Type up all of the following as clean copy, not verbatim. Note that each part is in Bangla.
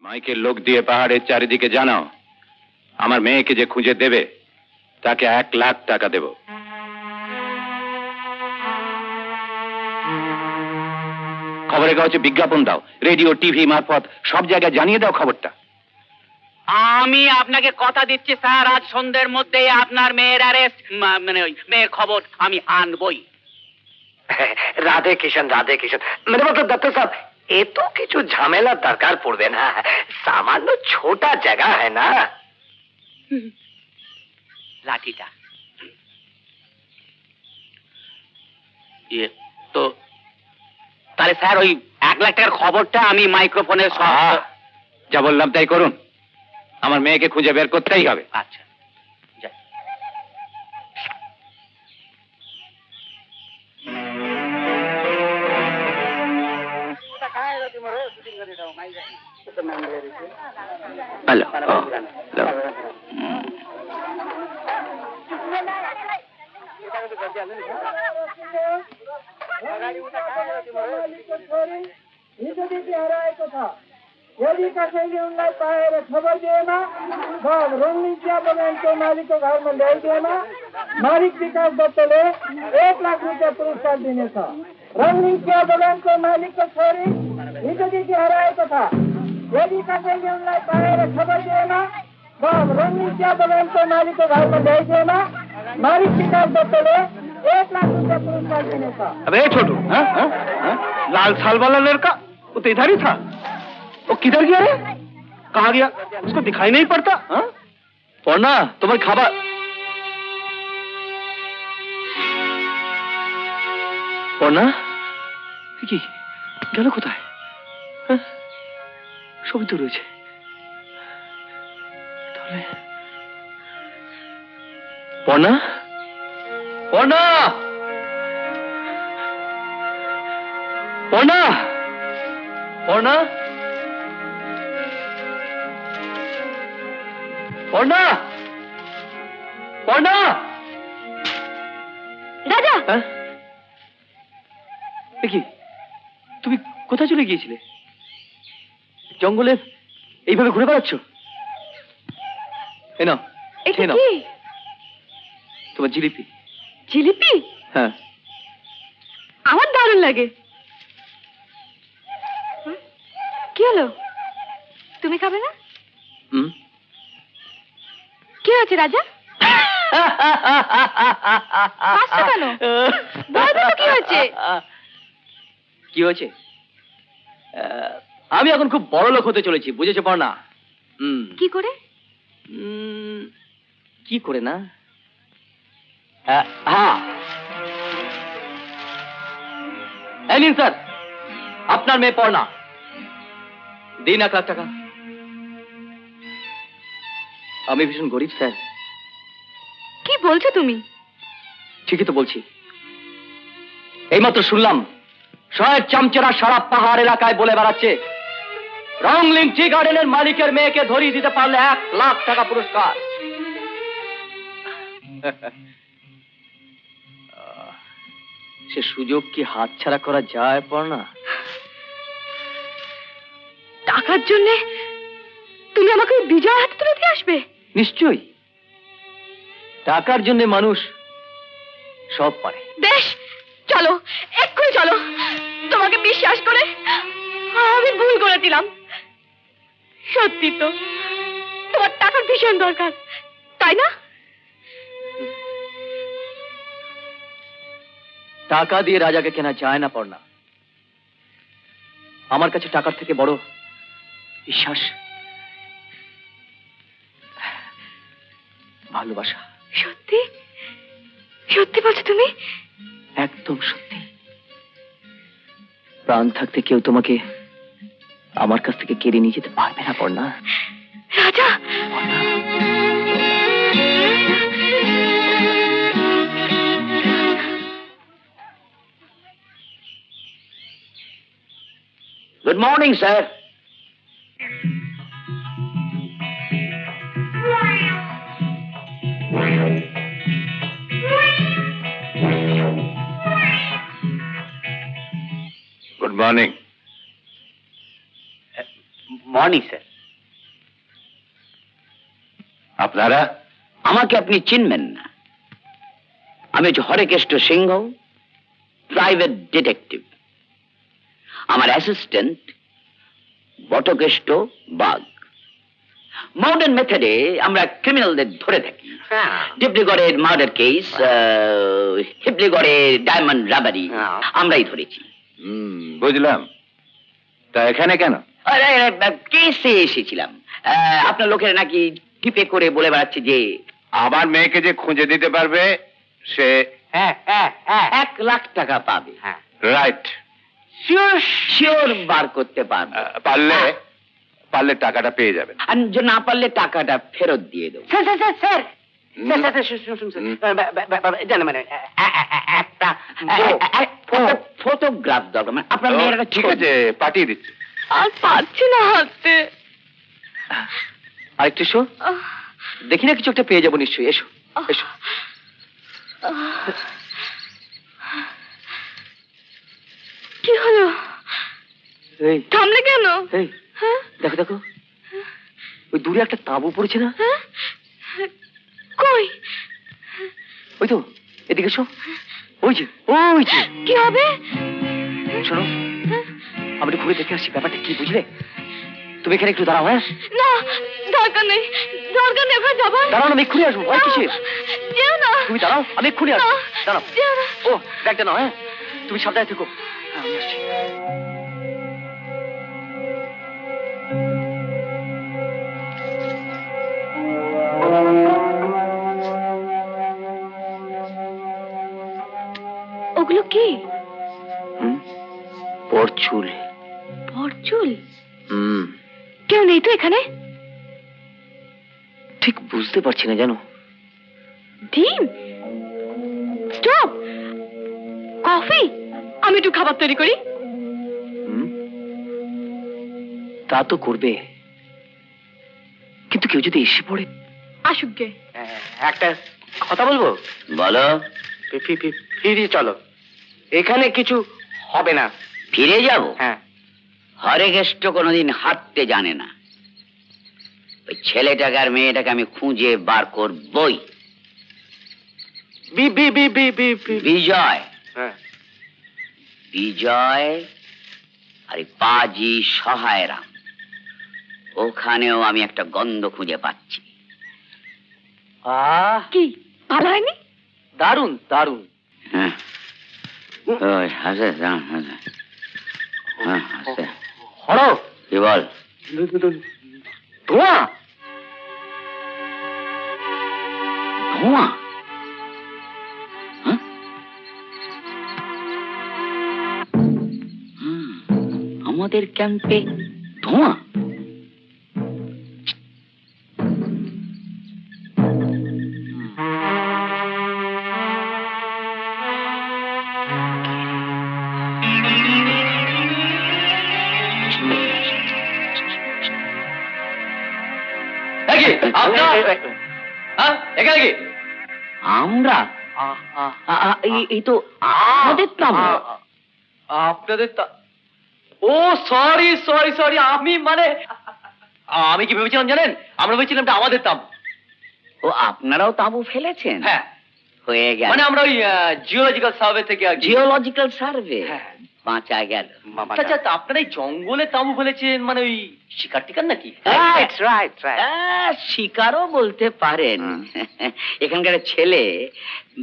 মাইকের লোক দিয়ে পাহাড়ের চারিদিকে জানাও, আমার মেয়েকে যে খুঁজে দেবে তাকে 1,00,000 টাকা দেব। খবরের কাগজে বিজ্ঞাপন দাও, রেডিও টিভি মারফত সব জায়গায় জানিয়ে দাও খবরটা। আমি আপনাকে কথা দিচ্ছি স্যার, আজ সন্ধ্যের মধ্যে আপনার মেয়ের অ্যারেস্ট, মানে ওই মেয়ের খবর আমি আনবই। রাধে কিষণ, রাধে কিষণ, মানে মতলব দত্ত সাহেব, এ তো কিছু ঝামেলার দরকার পড়বে না, সামান্য ছোটা জায়গা হ্যাঁ না। লাঠিটা তো তাহলে স্যার ওই 1,00,000 টাকার খবরটা আমি মাইক্রোফোনে যা বললাম তাই করুন, আমার মেয়েকে খুঁজে বের করতেই হবে। আচ্ছা যাই। হ্যালো, खबर देना, रंगीन क्या बगान के मालिक को घर में ले देना। मालिक विकास दत्त ने 1,00,000 रुपया पुरस्कार देने का। रंगीन क्या बगान के मालिक को छोड़ी की हराए को था। यदि कसेंगे उनलाई पाएर खबर देना, रंगीन क्या बगान के मालिक को घर में ले देना। मालिक विकास दत्त ने 1,00,000 रुपया पुरस्कार देने का। अबे छोटू, लाल साल वाला लड़का वो तो इधर ही था, वो किधर गया है? कहाँ गया? उसको दिखाई नहीं पड़ता। पढ़ना तुम्हारे खाबर पढ़ना কি গেল কোথায়? সবই তো রয়েছে, তাহলে পড়না পড়না পড়না পড়না পড়না পড়না। রাজা, কি তুমি কোথায় চলে গিয়েছিলে? জঙ্গলে এইভাবে ঘুরে বেড়াচ্ছ? এই নাও, এটা খেয়ে নাও। কি? তোমার জিলিপি। জিলিপি? হ্যাঁ। আমার দারুণ লাগে। কি হলো, তুমি খাবে না? কি হয়েছে রাজা? হাসছো কেন? বলো তো কি হয়েছে? কি হয়েছে? আমি এখন খুব বড় লোক হতে চলেছি, বুঝেছো পড়না? কি করে? কি করে না? হ্যাঁ, এই নিন স্যার, আপনার মেয়ে পড়না, দিন 1,00,000 টাকা। আমি ভীষণ গরিব স্যার। কি বলছো তুমি? ঠিকই তো বলছি। এইমাত্র শুনলাম শহরের চামচেরা সারা পাহাড় এলাকায় বলে বেড়াচ্ছে রংলিং টি গার্ডেনের মালিকের মেয়েকে ধরিয়ে দিতে পারলে 1,00,000 টাকা পুরস্কার। সে সুযোগ কি হাতছাড়া করা যায় পড়না? টাকার জন্য তুমি আমাকে বিজয় হাতে তুলে দিয়ে আসবে? নিশ্চয়ই, টাকার জন্য মানুষ সব পারে। বেশ, চলো, এক্ষুনি চলো। তোমাকে বিশ্বাস করে আমি ভুল করেছিলাম। সত্যি তো তোমার টাকার ভীষণ দরকার, তাই না? টাকা দিয়ে রাজাকে কেনা যায় না পড়না। আমার কাছে টাকার থেকে বড় বিশ্বাস, ভালোবাসা। সত্যি সত্যি বলছো তুমি? একদম সত্যি। প্রাণ থাকতে কেউ তোমাকে আমার কাছ থেকে কেড়ে নিয়ে যেতে পারবে না পড়না। রাজা, good morning sir. Good morning. Morning sir. আপনারা? আমাকে আপনি চিনবেন না। আমি হচ্ছে হরেকেষ্ট সিংহ, প্রাইভেট ডিটেকটিভ। আমার অ্যাসিস্ট্যান্ট বটকেষ্ট বাঘ। মডার্ন মেথডে আমরা ক্রিমিনালদের ধরে থাকি। ডিব্রুগড়ের মার্ডার কেস, হিবলিগড়ের ডায়মন্ড রাবারি আমরাই ধরেছি। বুঝলাম। তা এখানে কেন? কেসে এসেছিলাম। আপনার লোকের নাকি টিপে করে বলে বেড়াচ্ছে যে আমার মেয়েকে যে খুঁজে দিতে পারবে সে 1,00,000 টাকা পাবে। রাইট। শিওর বার করতে পারবে। পারলে পারলে টাকাটা পেয়ে যাবেন। আর যে না পারলে টাকাটা ফেরত দিয়ে দেবো। একটা ফটোগ্রাফ দরকার। মানে আপনার মেয়ের একটা ঠিক আছে, পাঠিয়ে দিচ্ছি। আর পারছি না হাতে। আরেকটু এসো, দেখি না কিছু একটা পেয়ে যাবো নিশ্চয়ই। এসো এসো। কি হলো? এই থামলে কেন? এই হ্যাঁ? দেখো দেখো, ওই দূরে একটা তাঁবু পড়েছে না? হ্যাঁ? কই? ওই তো, এদিকে এসো। ওই যে ওই যে। কি হবে? শোনো, আমি একটু ঘুরে দেখে আসি ব্যাপারটা কি, বুঝলে? তুমি এখানে একটু দাঁড়াও। হ্যাঁ, না, দরকার নেই, দরকার নেই, ওখানে যাবো। দাঁড়াও না, আমি এক্ষুনি আসবো। ভয় কিসের? যেও না। তুমি দাঁড়াও, আমি এক্ষুনি আসবো। না, দাঁড়াও। যেও না। ও ব্যাগটা নাও। হ্যাঁ, তুমি সাবধানে থেকো। হ্যাঁ, আমি আসছি। ওগুলো কি? পরচুল। পরচুল? কেউ নেই তো এখানে? ঠিক বুঝতে পারছি না, জানো। ডিম? স্টপ। কফি? আমি একটু খাবার তৈরি করি। তা তো করবে, কিন্তু কেউ যদি এসে পড়ে। আসুক গে। একটা কথা বলবো? বলো। ফিরে চলো, এখানে কিছু হবে না। ফিরে যাব? হ্যাঁ। হরেকেষ্ট কোনোদিন হাঁটতে জানে না। ওই ছেলেটাকে আর মেয়েটাকে আমি খুঁজে বার করবই। বিজয়, হ্যাঁ। বিজয় আর এই পাজি সহায়রাম, ওখানেও আমি একটা গন্ধ খুঁজে পাচ্ছি। কি ভালো হয়নি? দারুণ দারুণ। হ্যাঁ, ওই হাসে, হাসে। হ্যাঁ, হাসে। হরো কি বল? ধোঁয়া। ধোঁয়া? হ্যাঁ? আমাদের ক্যাম্পে ধোঁয়া? এখানে কি? আমরা? এই তো আমাদের তাঁবু। আপনাদের ও সরি সরি সরি, আমি মানে আমি কি ভেবেছিলাম জানেন? আমরা ভেবেছিলাম এটা আমাদের তাঁবু। ও, আপনারাও তাঁবু ফেলেছেন? হ্যাঁ, হয়ে গেল। মানে আমরা ওই জিওলজিক্যাল সার্ভে থেকে আর কি। Geological survey? হ্যাঁ। বাঁচা গেল। আচ্ছা, তা আপনারা এই জঙ্গলে তাঁবু ফেলেছেন মানে ওই শিকার টিকার নাকি? রাইট। শিকারও বলতে পারেন। এখানকার ছেলে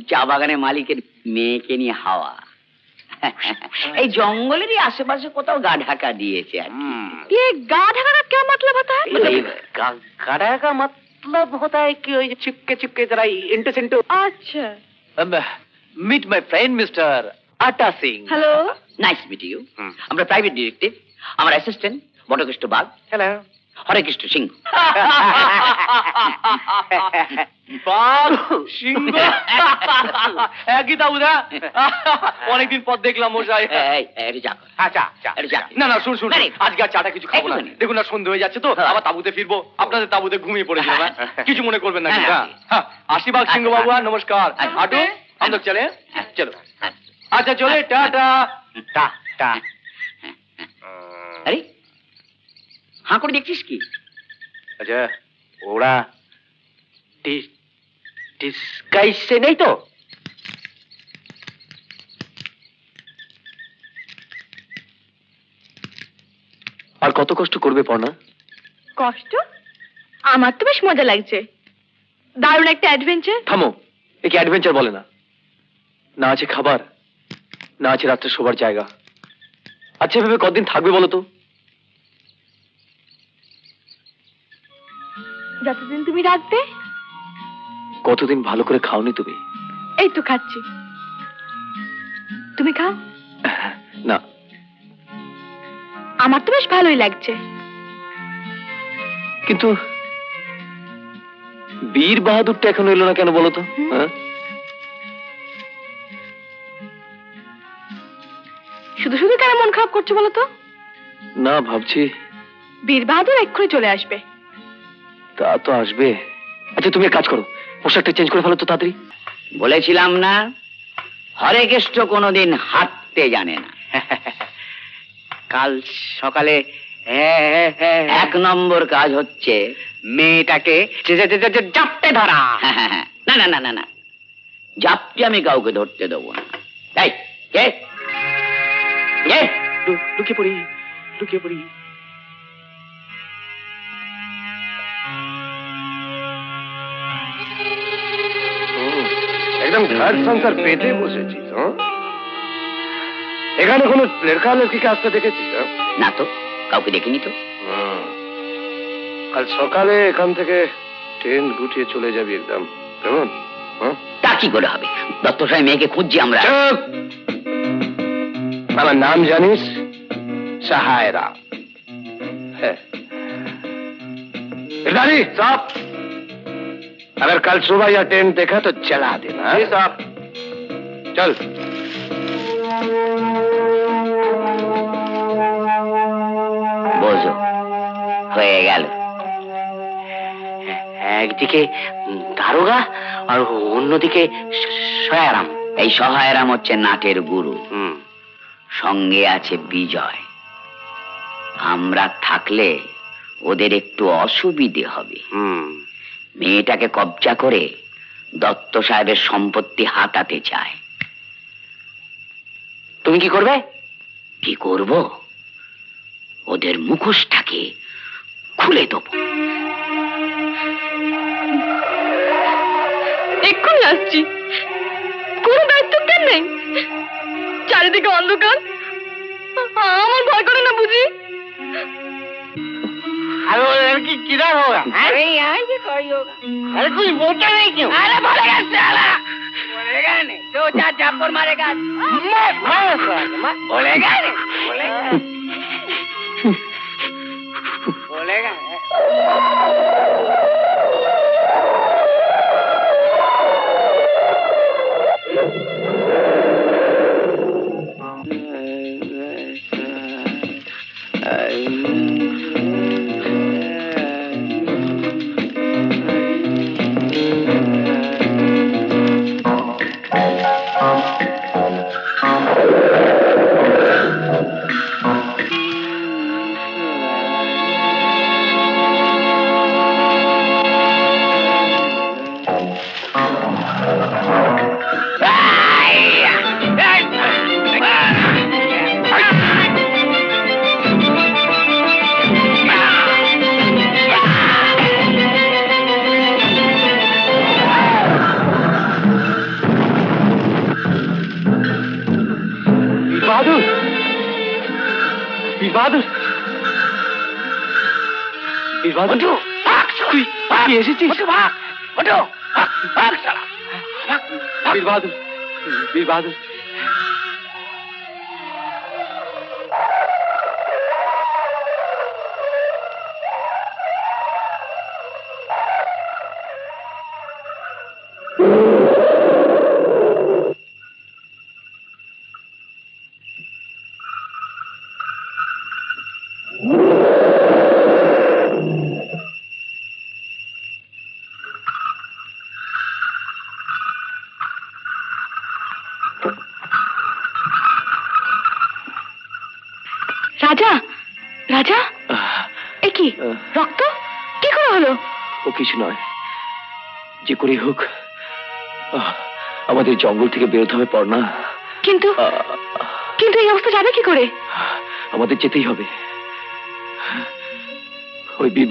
চা বাগানের মালিকের মেয়েকে নিয়ে হাওয়া। এই জঙ্গলেরই আশেপাশে কোথাও গা ঢাকা দিয়েছে আর কি। ये गा ढका का क्या मतलब होता है? गाड़ा का मतलब होता है कि चिपके चिपके जरा इंटू सिंटू। अच्छा। Meet my friend mister Atta Singh. Hello. Nice meet you. আমরা প্রাইভেট ডিটেকটিভ। আমার অ্যাসিস্ট্যান্ট বটকৃষ্ণ বাগ, हेलो। হরেকৃষ্ণ সিংহ। বাঘ সিংহ একই তাবু না? অনেকদিন পর দেখলাম মশাই। अच्छा না না, শুন শুন, আরে, আজকে আর চাটা কিছু খাবো না। একটুখানি। দেখুন না, সন্ধ্যে হয়ে যাচ্ছে তো, হ্যাঁ। আবার তাবুতে ফিরবো। আপনাদের তাবুতে ঘুমিয়ে পড়েছিলাম। হ্যাঁ? কিছু মনে করবেন না কিন্তু। হ্যাঁ। হ্যাঁ, আশীর্বাদ সিংহ বাবু, নমস্কার। আচ্ছা। আটু हम लोग चले? হ্যাঁ। চলো। আচ্ছা চলে, টাটা। टा আরে, হাঁ করে দেখছিস কি? अच्छा ওরা डिस्गाइज से नहीं तो? আর কত কষ্ট করবে পর্ণা? কষ্ট? আমার তো বেশ মজা লাগছে, দারুণ একটা অ্যাডভেঞ্চার। থামো, একে অ্যাডভেঞ্চার বলে না। না আছে খাবার, না আছে রাত্রে শোবার জায়গা। আচ্ছা ভেবে কতদিন থাকবে বলো তো? যতদিন তুমি রাখবে। কতদিন ভালো করে খাওনি তুমি? এই তো খাচ্ছি, তুমি খাও। না, আমার তো বেশ ভালোই লাগছে। কিন্তু বীর বাহাদুরটা এখনো এলো না কেন বলো তো? হ্যাঁ, শুধু শুধু কেন মন খারাপ করছো বলো তো? না ভাবছি বীর বাহাদুর এক্ষুনি চলে আসবে। তা তো আসবে। আচ্ছা তুমি এক কাজ করো, পোশাকটা চেঞ্জ করে ফেলো তো তাড়াতাড়ি। বলেছিলাম না, হরেকেষ্ট কোনোদিন হাঁটতে জানে না। কাল সকালে 1 নম্বর কাজ হচ্ছে মেয়েটাকে জাপটে ধরা। না না না না না, জাপটি আমি কাউকে ধরতে দেবো না। তাই কে কে? লুকিয়ে পড়ি, লুকিয়ে পড়ি। একদম ঘর সংসার পেতে বসেছিস। এখানে কোনো লেখালেখিকে আসতে দেখেছিস? না তো, কাউকে দেখিনি তো। কাল সকালে এখান থেকে ট্রেন গুটিয়ে চলে যাবি একদম, কেমন? তা কি করে হবে? দত্ত সাহেব মেয়েকে খুঁজছি আমরা। চুপ! আমার नाम জানিস? सहायरा। गिरधारी साहब, अगर कल सुबह यह ट्रेन देखा तो चला देना। जी साहब। चल। বোঝো, হয়ে গেল। একদিকে দারোগা আর অন্যদিকে সহায়রাম। এই সহায়রাম হচ্ছে নাটের গুরু, সঙ্গে আছে বিজয়। আমরা থাকলে ওদের একটু অসুবিধে হবে। মেয়েটাকে কবজা করে দত্ত সাহেবের সম্পত্তি হাতাতে চায়। তুমি কি করবে? কি করব? ওদের মুখোশটাকে খুলে দেবো। এক্ষুনি আসছি, কোনো দায়িত্ব জ্ঞান নেই, চারিদিকে অন্ধকার, আমার ভয় করে না বুঝি? अरे वो लड़की किधर होगा? अरे यहाँ से कोई होगा। अरे कुछ बोलता नहीं क्यों? अरे बोलेगा साला। बोलेगा नहीं, 2-4 झापड़ मारेगा। बोलेगा नहीं, बोलेगा। बोलेगा। বাহাদুর, বীর বাহাদুর, তুই এসেছিস? বীর বাহাদুর, বীর বাহাদুর। রাজা, রাজা, এ কি রক্ত? কি করে হলো? ও কিছু নয়, যে করে হোক আমাদের জঙ্গল থেকে বেরোতে হবে পড়না। কিন্তু কিন্তু এই অবস্থা যাবে কি করে? আমাদের যেতেই হবে। ওই বীর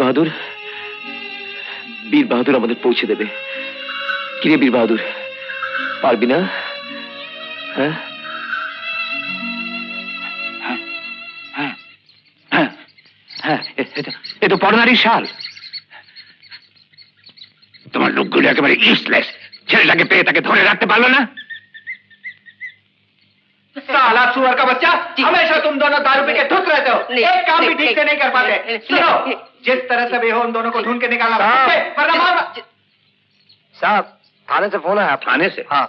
বাহাদুর আমাদের পৌঁছে দেবে। কিরে বীর বাহাদুর, পারবি না? হ্যাঁ হ্যাঁ হ্যাঁ হ্যাঁ, এ তো পড়নারই শাল। তোমার লোকগুলো একেবারে ইউজলেস। ছেলেটাকে পেয়ে তাকে ধরে রাখতে পারলো না। साला सुअर का बच्चा, हमेशा तुम दोनों दारू पी के धुत रहते हो, एक काम भी ठीक से नहीं कर पाते। सुनो, जिस तरह से भी हो उन दोनों को ढूंढ के निकालना, वरना मारना। साहब, थाने से फोन आया। थाने से? हाँ।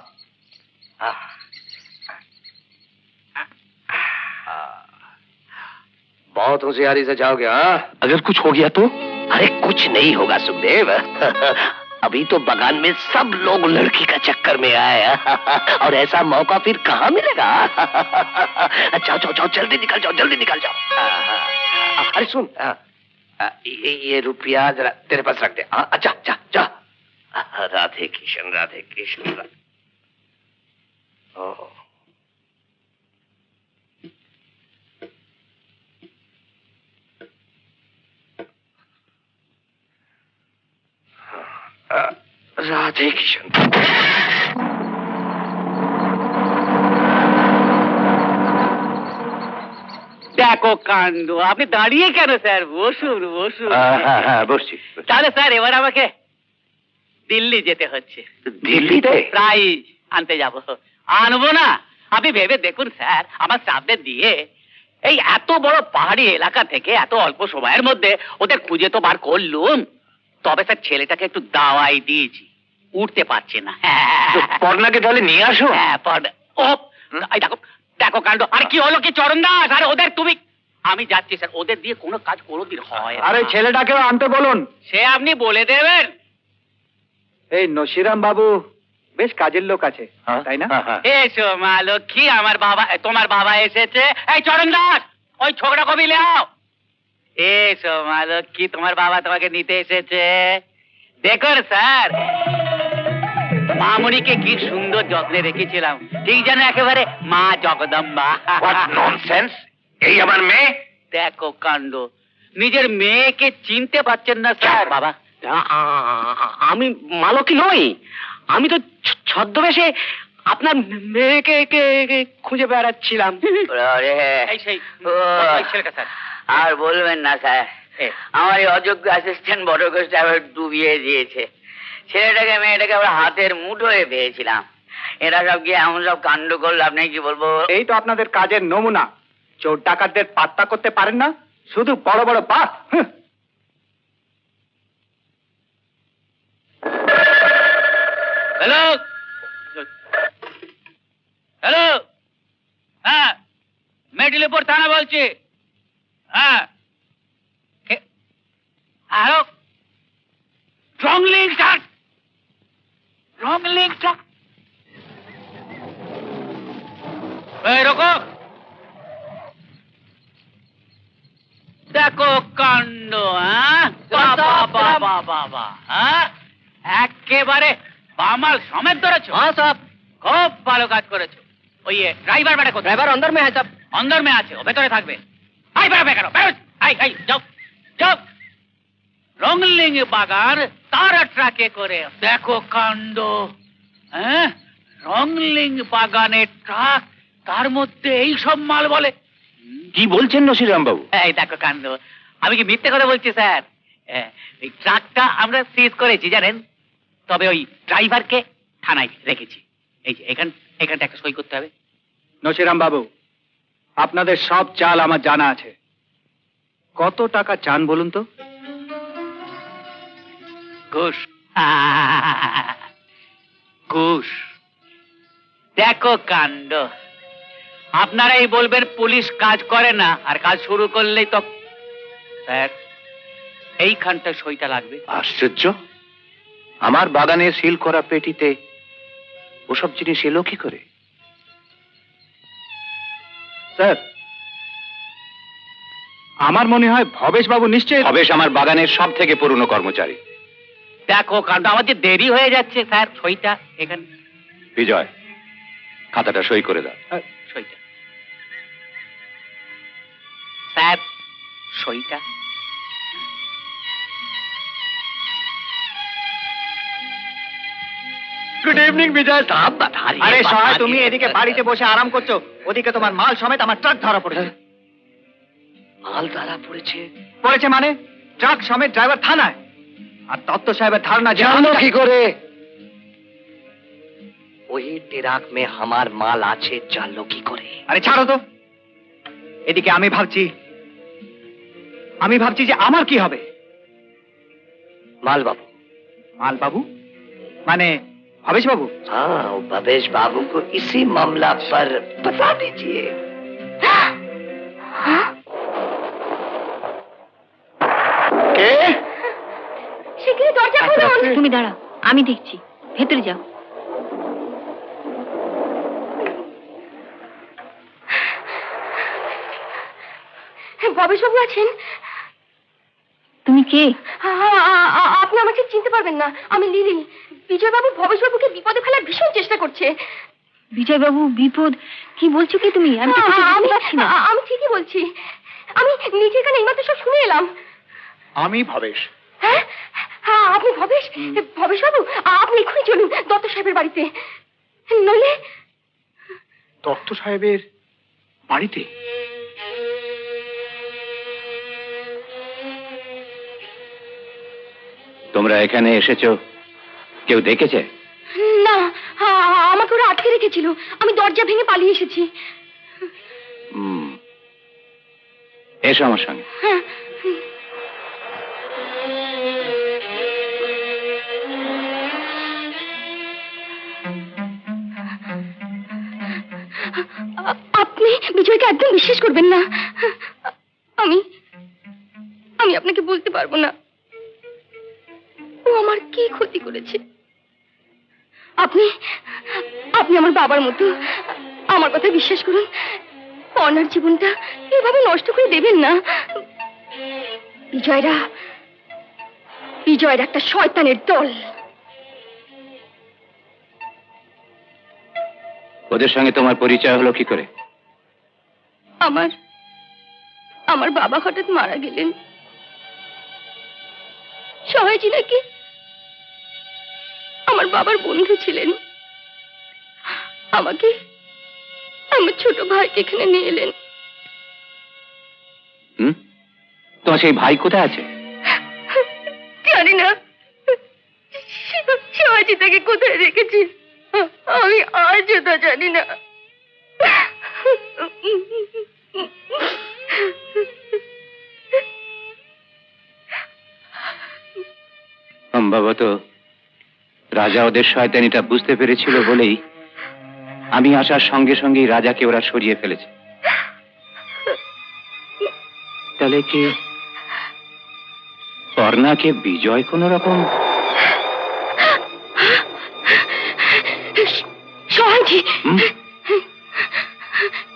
बहुत होशियारी से जाओगे। हाँ, अगर कुछ हो गया तो? अरे कुछ नहीं होगा सुखदेव। अभी तो बगान में सब लोग लड़की का चक्कर में आए और ऐसा मौका फिर कहाँ मिलेगा। जाओ जाओ जाओ, जल्दी निकल जाओ, जल्दी निकल जाओ। अरे सुन, ये रुपया जरा तेरे पास रख दे। अच्छा जा जा। राधे किशन, राधे किशन। ओह, राधे किशन। দেখো কাণ্ড, আপনি দাঁড়িয়ে কেন স্যার? বসুন বসুন। হ্যাঁ হ্যাঁ, বসছি। তাহলে স্যার এবার আমাকে দিল্লি যেতে হচ্ছে। দিল্লিতে? প্রাইজ আনতে যাব। আনবো না? আপনি ভেবে দেখুন স্যার, আমার স্টাফদের দিয়ে এই এত বড় পাহাড়ি এলাকা থেকে এত অল্প সময়ের মধ্যে ওদের খুঁজে তো বার করলুম। তবে স্যার ছেলেটাকে একটু দাওয়াই দিয়েছি, উঠতে পারছে না। পর্ণাকে তাহলে নিয়ে আসো। হ্যাঁ ও এই দেখো দেখো কাণ্ড। আর কি হলো কি চরণ দাস? আরে ওদের তুমি, আমি যাচ্ছি স্যার, ওদের দিয়ে কোনো কাজ কোনোদিন হয় না। अरे ছেলেটাকেও আনতে বলুন। সে আপনি বলে দেবেন। এই নসিরাম বাবু বেশ কাজের লোক আছে, তাই না? এসো মা লক্ষ্মী, আমার বাবা, তোমার বাবা এসেছে। এই চরণ দাস, ওই ছোকরা কবি লেও। এসো মা লক্ষ্মী, তোমার বাবা তোমাকে নিতে এসেছে। দেখুন স্যার, মামুনিকে কি সুন্দর যত্নে রেখেছিলাম, ঠিক যেন একেবারে মা জগদম্বা। What nonsense! এই আমার মেয়ে? দেখো কাণ্ড, নিজের মেয়েকে চিনতে পারছেন না স্যার। বাবা, আমি মালকী নই, আমি তো ছদ্মবেশে আপনার মেয়েকে খুঁজে বেড়াচ্ছিলাম। এই সেই ওই ছেলেটা স্যার। আর বলবেন না স্যার, আমার এই অযোগ্য অ্যাসিস্ট্যান্ট বড় কষ্ট ডুবিয়ে দিয়েছে। ছেলেটাকে মেয়েটাকে আমরা হাতের মুঠোয় পেয়েছিলাম, এরা সব গিয়ে এমন সব কাণ্ড করলো, আপনি কি বলবো। এই তো আপনাদের কাজের নমুনা। চোর ডাকাতদের পাত্তা করতে পারেন না, শুধু বড় বড় বাস। হ্যালো হ্যালো, হ্যাঁ মেডিলিপুর থানা বলছি। হ্যাঁ হ্যালো, রং লিঙ্ক স্যার, রং লিঙ্ক স্যার। এই রকম দেখো কাণ্ড। হ্যাঁ বাবা বাবা, হ্যাঁ একেবারে বামাল সমেত ধরেছো। হ্যাঁ সব খুব ভালো কাজ করেছো। ওই ড্রাইভার বেটা কোথায়? ড্রাইভার অন্দর মে আছে। অন্দর মে আছে, ও ভেতরে থাকবে। আই বেরোবে কেন? বেরো, আই আই যাও যাও। রংলিং বাগান তারা ট্রাকে করে। দেখো কাণ্ড, হ্যাঁ রংলিং বাগানের ট্রাক, তার মধ্যে এই সব মাল বলে। কি বলছেন নসিরাম বাবু? এই দেখো কাণ্ড, আমি কি মিথ্যে কথা বলছি স্যার? এই ট্রাকটা আমরা সিজ করেছি জানেন, তবে ওই ড্রাইভারকে থানায় রেখেছি। এই যে এখানটা একটা সই করতে হবে। নসিরাম বাবু, আপনাদের সব চাল আমার জানা আছে। কত টাকা চান বলুন তো? ঘুষ। ঘুষ। দেখো কাণ্ড, আপনারাই বলবেন পুলিশ কাজ করে না, আর কাজ শুরু করলেই তো। স্যার এইখানটা সইটা লাগবে। আশ্চর্য, আমার বাগানে সিল করা পেটিতে ওসব জিনিস এলো কি করে? স্যার, আমার মনে হয় ভবেশ বাবু নিশ্চয়ই। ভবেশ আমার বাগানের সব থেকে পুরনো কর্মচারী। দেখো কারণ আমাদের দেরি হয়ে যাচ্ছে স্যার সইটা এখানে বিজয়, খাতাটা সই করে দাও। সইটা স্যার সইটা गुड इवनिंग विजय साहब बताइए আরে সহায়, बताइए। তুমি এদিকে বাড়িতে বসে আরাম করছো, ওদিকে তোমার মাল সমেত আমার ট্রাক ধরা পড়েছে। মাল ধরা পড়েছে পড়েছে মানে ট্রাক সমেত ড্রাইভার থানায়, আর দত্ত সাহেবের ধারণা যে জানো আমি- কি করে ওই ট্রাক में हमार माल আছে জানলো কি করে আরে ছাড়ো তো, এদিকে আমি ভাবছি যে আমার কি হবে। माल बाबू মাল বাবু মানে ভবেশ বাবু? हाँ वो भवेश बाबू को इसी मामला पर बता दीजिए के শিগগিরই দরজা খুলুন। তুমি দাঁড়াও, আমি দেখছি, ভেতরে যাও। ভবেশবাবু আছেন? তুমি কে? আপনি আমাকে চিনতে পারবেন না, আমি লিলি। বিজয়বাবু ভবেশবাবুকে বিপদে ফেলার ভীষণ চেষ্টা করছে। বিজয়বাবু বিপদ? কি বলছো কি তুমি? আমি তো কিছু বুঝতে পারছি না। আমি ঠিকই বলছি, আমি নিজের কানে এইমাত্র সব শুনে এলাম। আমি ভবেশ। হ্যাঁ হ্যাঁ, আপনি ভবেশ? ভবেশবাবু, আপনি এক্ষুনি চলুন দত্ত সাহেবের বাড়িতে, নইলে। দত্ত সাহেবের বাড়িতে? তোমরা এখানে এসেছো, কেউ দেখেছে? না, আমাকে ওরা আটকে রেখেছিল, আমি দরজা ভেঙে পালিয়ে এসেছি। এসো আমার সঙ্গে। হ্যাঁ। আপনি বিজয়কে একদম বিশ্বাস করবেন না। আমি আপনাকে বলতে পারবো না ও আমার কি ক্ষতি করেছে। আপনি আমার বাবার মতো, আমার কথা বিশ্বাস করুন। অনার জীবনটা এভাবে নষ্ট করে দেবেন না। বিজয়ের একটা শয়তানের দল। ওদের সঙ্গে তোমার পরিচয় হলো কি করে? আমার বাবা হঠাৎ মারা গেলেন। সহায়জি নাকি আমার বাবার বন্ধু ছিলেন। আমাকে আমার ছোট ভাইকে এখানে নিয়ে এলেন। তোমার সেই ভাই কোথায় আছে? জানি না, সহায়জি তাকে কোথায় রেখেছি আমি আজও তা জানি না। সম্ভবত রাজা ওদের শয়তানিটা বুঝতে পেরেছিল বলেই আমি আসার সঙ্গে সঙ্গেই রাজাকে ওরা সরিয়ে ফেলেছে। তাহলে কি পর্ণাকে বিজয় কোন রকম? সহায়জি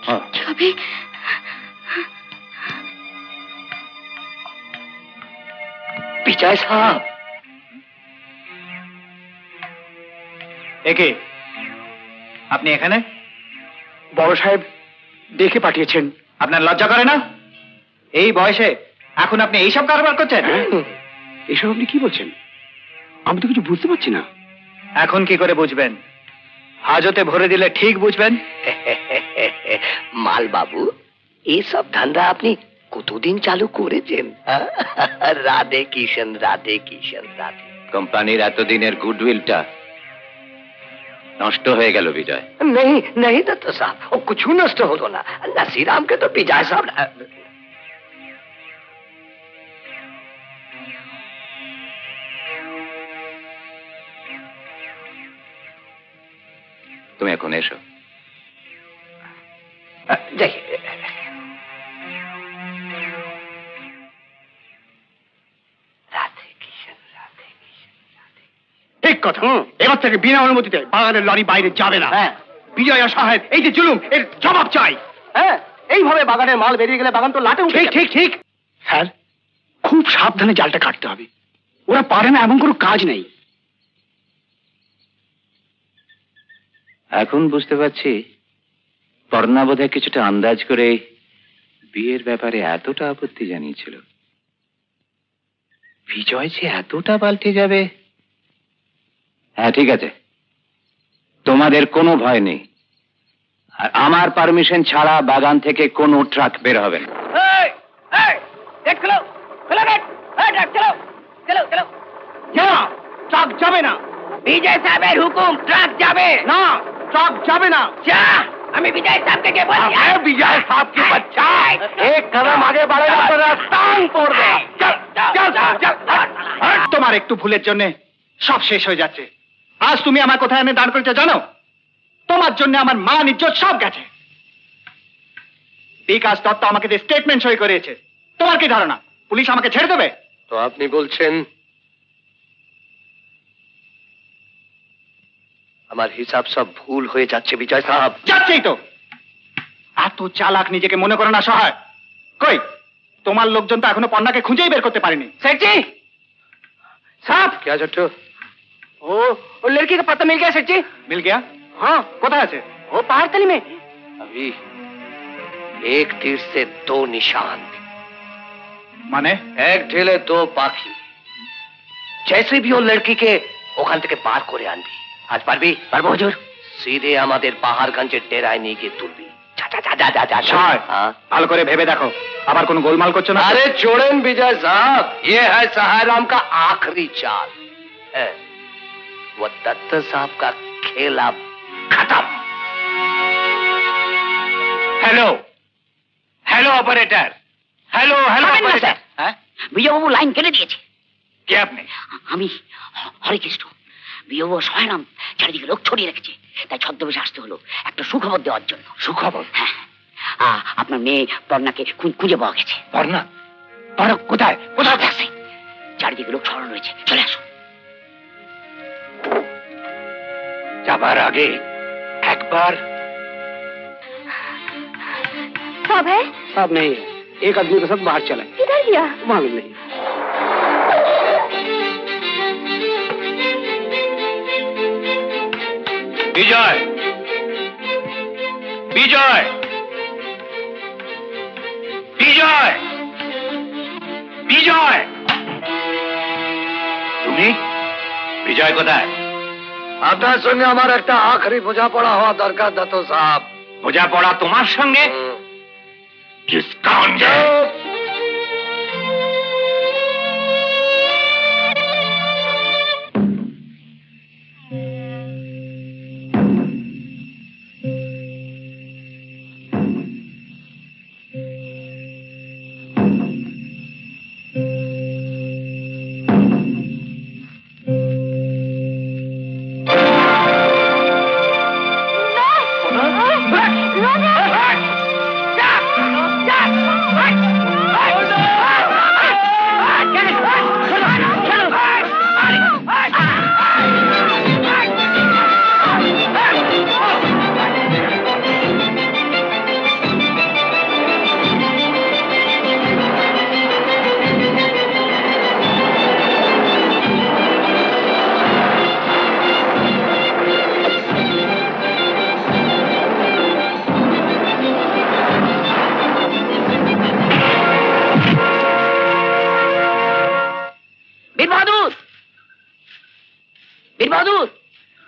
হ্যাঁ। তবে विजय साहब একে আপনি এখানে? বড় সাহেব দেখে পাঠিয়েছেন। আপনার লজ্জা করে না? এই বয়সে এখন আপনি এইসব কারবার করছেন? এসব আপনি কি বলছেন? আমি তো কিছু বুঝতে পারছি না। এখন কি করে বুঝবেন? হাজতে ভরে দিলে ঠিক বুঝবেন। মাল বাবু এই সব ধান্দা আপনি কতদিন চালু করেছেন? রাধে কিষণ রাধে কিষণ রাধে। কোম্পানির এতদিনের গুডউইলটা নষ্ট হয়ে গেল বিজয়। नहीं नहीं दत्त साहब वो कुछ नष्ट हो ना नसीराम के तो विजय साहब তুমি এখন এসো। देखिए राधे किशन राधे किशन राधे ঠিক কথা। এবার থেকে বিনা অনুমতিতে বাগানের লরি বাইরে যাবে না। হ্যাঁ, বিজয় সাহেব এই যে জুলুম, এর জবাব চাই। হ্যাঁ, এইভাবে বাগানের মাল বেরিয়ে গেলে বাগান তো লাটে উঠে। ঠিক ঠিক ঠিক। স্যার, খুব সাবধানে জালটা কাটতে হবে। ওরা পারে না এমন কোনো কাজ নেই। এখন বুঝতে পারছি পর্ণা বোধহয় কিছুটা আন্দাজ করে বিয়ের ব্যাপারে এতটা আপত্তি জানিয়েছিল। বিজয় যে এতটা পাল্টে যাবে। হ্যাঁ ঠিক আছে, তোমাদের কোনো ভয় নেই, আর আমার পারমিশন ছাড়া বাগান থেকে কোনো ট্রাক বের হবে না। ট্রাক যাবে না। বিজয় সাহেবের হুকুম, ট্রাক যাবে না, ট্রাক যাবে না। যা, আমি বিজয় সাহেবকে কে বলছি? विजय साहब की बच्चा, एक कदम आगे बढ़ेगा तो रास्तान पड़বে। চল চল চল। তোমার একটু ভুলের জন্য সব শেষ হয়ে যাচ্ছে। আজ তুমি আমার কোথায় এনে দাঁড় করেছো জানো? তোমার জন্য আমার মান ইজ্জত সব গেছে। বিকাশ দত্ত আমাকে যে স্টেটমেন্ট সই করিয়েছে, তোমার কি ধারণা পুলিশ আমাকে ছেড়ে দেবে? तो আপনি বলছেন আমার হিসাব সব ভুল হয়ে যাচ্ছে বিজয় সাহেব? যাচ্ছেই তো। এত চালাক নিজেকে মনে করে না সহায়। কই তোমার লোকজন তো এখনো পন্নাকে খুঁজেই বের করতে পারেনি। सेठ साहब, क्या जट्टू? वो लड़की का पता मिल गया सेठ जी? মিল গিয়া? হ্যাঁ, কোথায় আছে? वो पहाड़ तली में। अभी एक तीर से दो निशान, মানে एक ढेले दो पाखी। जैसे भी वो लड़की के ওখান থেকে বার করে আনবি। আজ পারবি? পারবো হুজুর। সিধে আমাদের পাহাড়গঞ্জের ডেরায় নিয়ে গিয়ে তুলবি। যা যা যা যা যা যা। সাহেব, हाँ? ভালো করে ভেবে দেখো, আবার কোনো গোলমাল করছো না? अरे छोड़ें विजय साहब, ये है सहाराम का आखिरी चाल है। वो दत्त साहब का खेल अब खत्म। Hello hello operator, hello hello পাবেন না, অপারেটর। স্যার। হ্যাঁ, বিজয়বাবু লাইন কেটে দিয়েছে। কে আপনি? আমি হরিকৃষ্ণ। বিজয়বাবু সয়নাম চারিদিকে লোক ছড়িয়ে রেখেছে, তাই ছদ্মবেশে আসতে হলো একটা সুখবর দেওয়ার জন্য। সুখবর? হ্যাঁ, আপনার মেয়ে পর্ণাকে খুঁজে পাওয়া গেছে। পর্ণা? পর্ণা কোথায়? কোথাও থাকছে, চারিদিকে লোক ছড়ানো রয়েছে। চলে আসুন। যাবার আগে একবার। कब है? अब नहीं, एक आदमी के साथ बाहर चला। किधर गया? मालूम नहीं। বিজয়, বিজয়, বিজয়, বিজয়, তুমি? বিজয় কোথায়? আপনার সঙ্গে আমার একটা আখরি বোঝাপড়া হওয়া দরকার দত্ত সাহেব। বোঝাপড়া তোমার সঙ্গে? কিসকা বীর বাহাদুর, বীর বাহাদুর,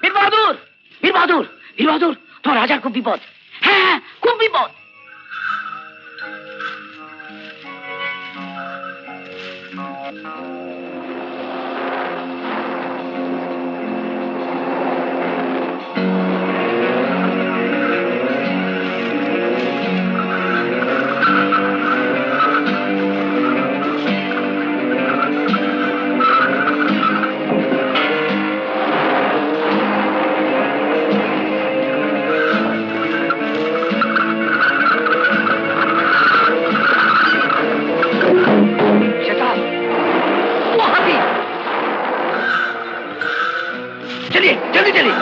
বীর বাহাদুর, বীর বাহাদুর, বীর বাহাদুর, তোমার রাজার খুব বিপদ। হ্যাঁ হ্যাঁ, খুব বিপদ। चलिए जल्दी चलिए।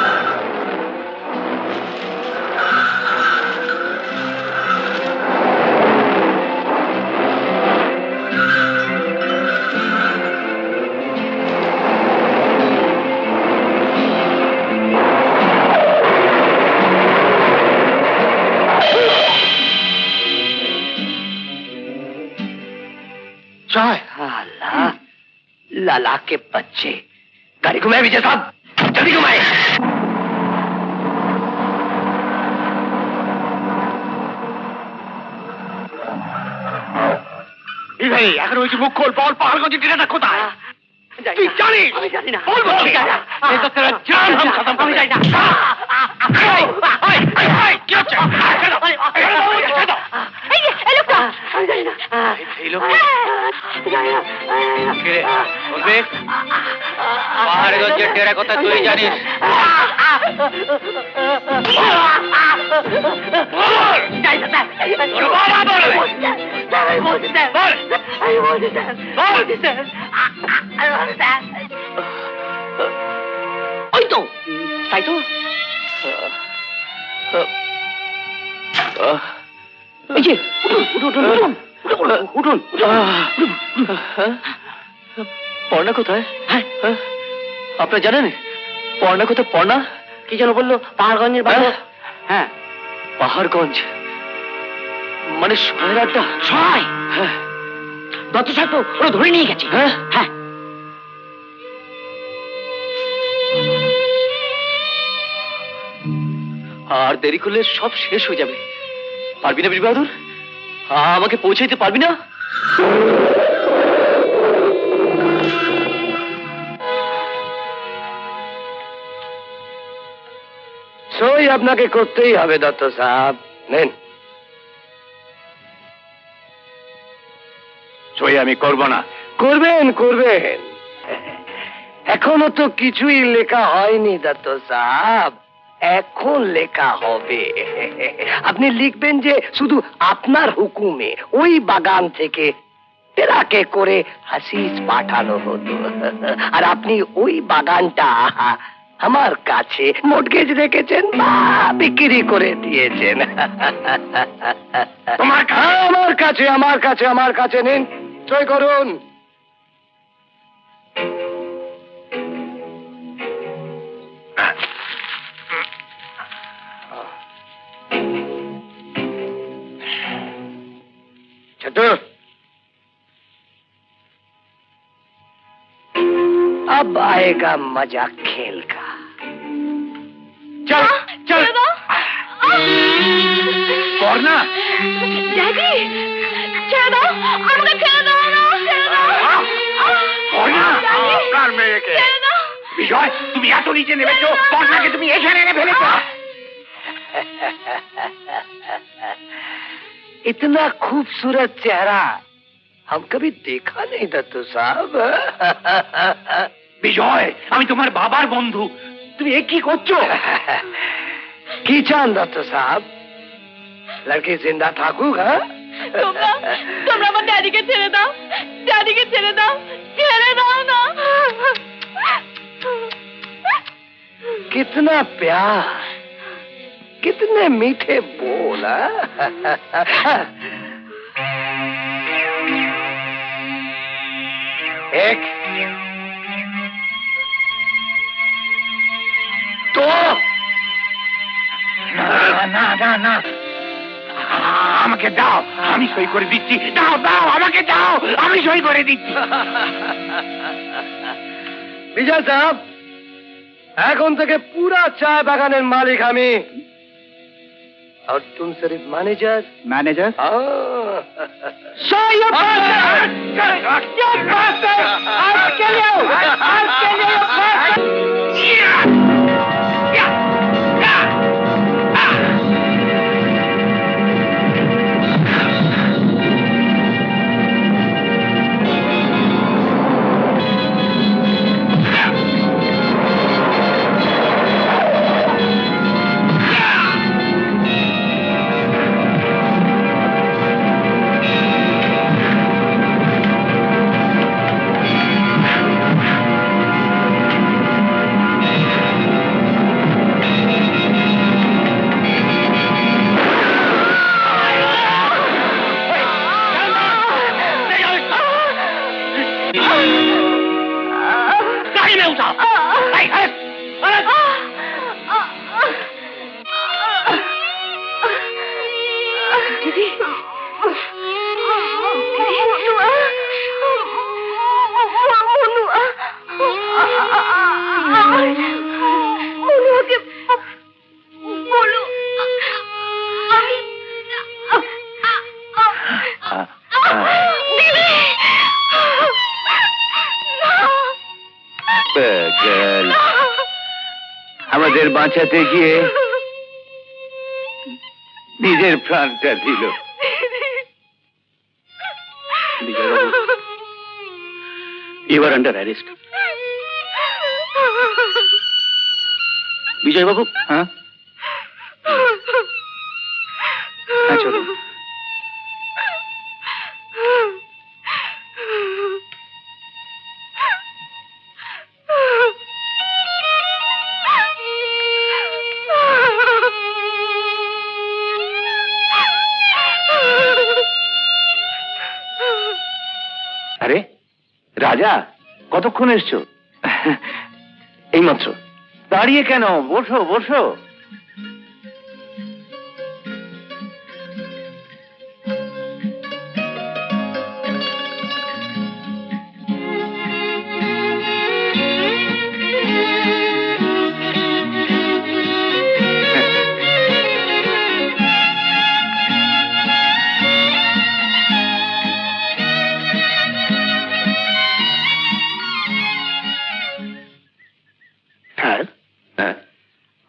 लाला के बच्चे। गाड़ी घुमाए विजय साहब, जल्दी घुमाए। ভাই এখন ওই যে মুখ খোল, বল পাহাড়গঞ্জের টিলাটা কোথায়? তুই জানিস? আমি জানি না। বল বল। এই তো তেরা জান হাম খতম করে। আমি জানি না। কি হচ্ছে? এই লোকটা আমি জানি না। এই লোক কে বলবে? পাহাড়গঞ্জের টেরা কথা তুই জানিস? ওই তো, তাই তো। এই যে উঠুন। পর্ণা কোথায়? হ্যাঁ আপনারা জানেন পর্ণা কোথায়? পর্ণা কি যেন বললো? পাহাড়গঞ্জের বাইরে। হ্যাঁ, পাহাড়গঞ্জ মানে সোনার আড্ডা? ছয় হ্যাঁ দত্ত সাহেব তো ওরা ধরে নিয়ে গেছে। হ্যাঁ হ্যাঁ, আর দেরি করলে সব শেষ হয়ে যাবে। পারবি না বীর বাহাদুর? আমাকে পৌঁছাইতে পারবি না? সই আপনাকে করতেই হবে দত্ত সাহেব। নেন। সই আমি করব না। করবেন। এখনো তো কিছুই লেখা হয়নি দত্ত সাহেব, এখন লেখা হবে। আপনি লিখবেন যে শুধু আপনার হুকুমে ওই বাগান থেকে টেরাকে করে হাসিস পাঠানো হতো, আর আপনি ওই বাগানটা আমার কাছে মর্টগেজ রেখেছেন বা বিক্রি করে দিয়েছেন। আমার কাছে নিন, সই করুন। छोटू, अब आएगा मजा खेल का। चल चल পর্ণা, ড্যাডি ছেড়ে দাও আমাকে, ছেড়ে দাও না, ছেড়ে দাও। আপনার মেয়েকে ছেড়ে দাও। বিজয়, তুমি এত নিচে নেমেছো, পর্ণাকে তুমি এখানে এনে ফেলেছো। इतना खूबसूरत चेहरा हम कभी देखा नहीं दत्तू साहब। বিজয়, আমি তোমার বাবার বন্ধু, তুমি এ কি করছো? কি চান দত্ত সাহেব? লড়কি জিন্দা থাকুক? তোমরা আমার ড্যাডিকে ছেড়ে দাও, ড্যাডিকে ছেড়ে দাও, ছেড়ে দাও না। कितना प्यार, कितने मीठे बोल। एक तो না না না, আমাকে দাও, আমি সই করে দিচ্ছি। দাও দাও, আমাকে দাও, আমি সই করে দিচ্ছি। বিজয় সাহেব, এখন থেকে পুরা চা বাগানের মালিক আমি, और तुम सिर्फ मैनेजर। मैनेजर? পাগল, আমাদের বাঁচাতে গিয়ে নিজের প্রাণটা দিল। You are under arrest. বিজয় বাবু, হ্যাঁ হ্যাঁ, চলো। আরে রাজা, কতক্ষণ এসছো? এইমাত্র। দাঁড়িয়ে কেন? বসো বসো।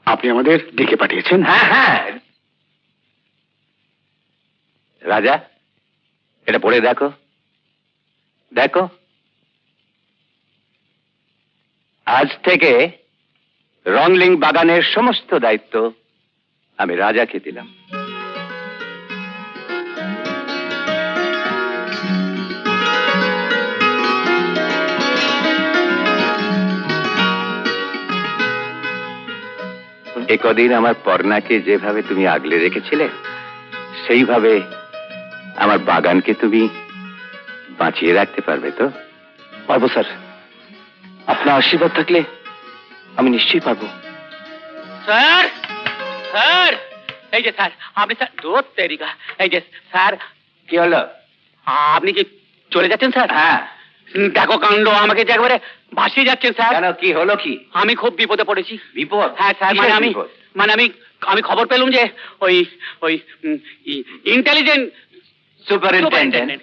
আপনি আমাদের ডেকে পাঠিয়েছেন? হ্যাঁ হ্যাঁ। রাজা, এটা পড়ে দেখো। দেখো, আজ থেকে রংলিং বাগানের সমস্ত দায়িত্ব আমি রাজাকে দিলাম। এ কদিন আমার পর্ণাকে যেভাবে তুমি আগলে রেখেছিলে, সেইভাবে আমার বাগানকে তুমি বাঁচিয়ে রাখতে পারবে তো? পারবো স্যার, আপনার আশীর্বাদ থাকলে আমি নিশ্চয়ই পারবো। স্যার, স্যার, এই যে স্যার, আপনি স্যার দূর তেরিকা, এই যে স্যার, কি হলো? আপনি কি চলে যাচ্ছেন স্যার? হ্যাঁ। দেখো কাণ্ড, আমাকে যে একবারে ভাসিয়ে যাচ্ছেন স্যার। কেন, কি হলো? কি আমি খুব বিপদে পড়েছি। বিপদ? হ্যাঁ স্যার, মানে কিসের আমি বিপদ? আমি খবর পেলাম যে ওই ওই ইন্টেলিজেন্ট সুপারিনটেন্ডেন্ট।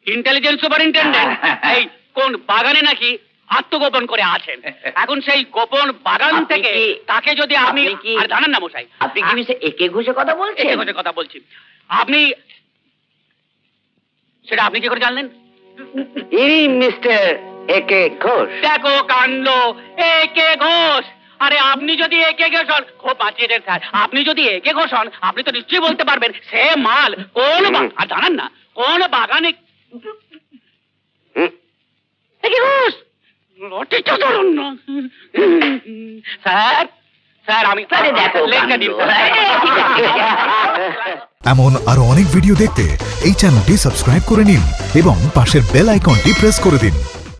ইন্টেলিজেন্ট সুপারিনটেন্ডেন্ট এই কোন বাগানে নাকি আত্মগোপন করে আছেন। এখন সেই গোপন বাগান আপনি থেকে কি- তাকে যদি আপনি আপনি কি- আর জানেন না মশাই, আপনি কি মিশে একে ঘুষে কথা বলছেন? একে ঘষে কথা বলছি। আপনি সেটা আপনি কি করে জানলেন? এই মিস্টার একে ঘোষ। দেখো কাণ্ড, একে ঘোষ। আরে আপনি যদি একে ঘোষ হন, খুব বাঁচিয়েছেন স্যার, আপনি যদি একে ঘোষ হন, আপনি তো নিশ্চয়ই বলতে পারবেন সে মাল কোন আর জানান না কোন বাগানে। একে ঘোষ লটিটা ধরুন না স্যার। স্যার আমি দেখো লেখা দিন কাণ্ড। এমন আরো অনেক ভিডিও দেখতে এই চ্যানেলটি সাবস্ক্রাইব করে নিন এবং পাশের বেল আইকনটি প্রেস করে দিন।